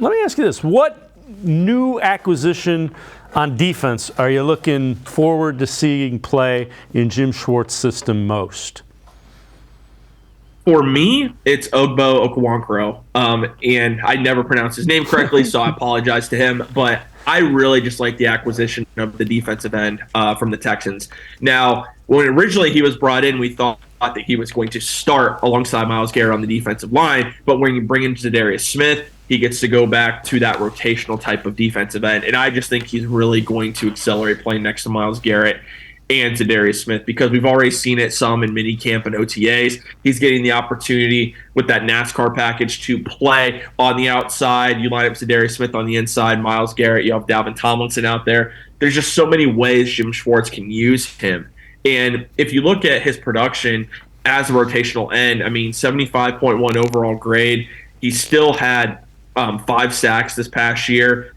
Let me ask you this. What new acquisition on defense are you looking forward to seeing play in Jim Schwartz's system most? For me, it's Ogbo Okoronkwo, and I never pronounce his name correctly, so I apologize to him. But I really just like the acquisition of the defensive end from the Texans. Now, when originally he was brought in, we thought that he was going to start alongside Myles Garrett on the defensive line. But when you bring in Zadarius Smith, he gets to go back to that rotational type of defensive end. And I just think he's really going to accelerate playing next to Myles Garrett and Zadarius Smith, because we've already seen it some in minicamp and OTAs. He's getting the opportunity with that NASCAR package to play on the outside. You line up Zadarius Smith on the inside, Myles Garrett, you have Dalvin Tomlinson out there. There's just so many ways Jim Schwartz can use him. And if you look at his production as a rotational end, I mean, 75.1 overall grade. He still had 5 sacks this past year.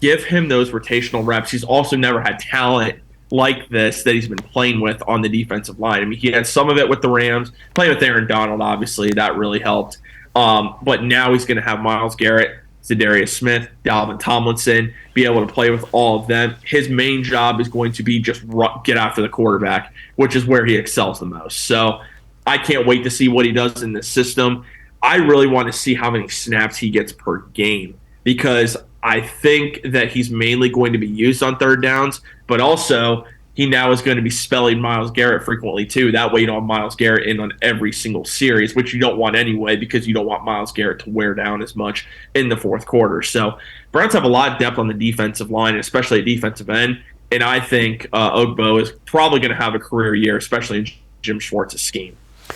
Give him those rotational reps. He's also never had talent like this that he's been playing with on the defensive line. I mean, he had some of it with the Rams, playing with Aaron Donald, obviously, that really helped. But now he's going to have Myles Garrett, Zadarius Smith, Dalvin Tomlinson, be able to play with all of them. His main job is going to be just get after the quarterback, which is where he excels the most. So I can't wait to see what he does in this system. I really want to see how many snaps he gets per game, because I think that he's mainly going to be used on third downs, but also he now is going to be spelling Myles Garrett frequently too. That way you don't have Myles Garrett in on every single series, which you don't want anyway, because you don't want Myles Garrett to wear down as much in the fourth quarter. So Browns have a lot of depth on the defensive line, especially at defensive end, and I think Ogbo is probably going to have a career year, especially in Jim Schwartz's scheme.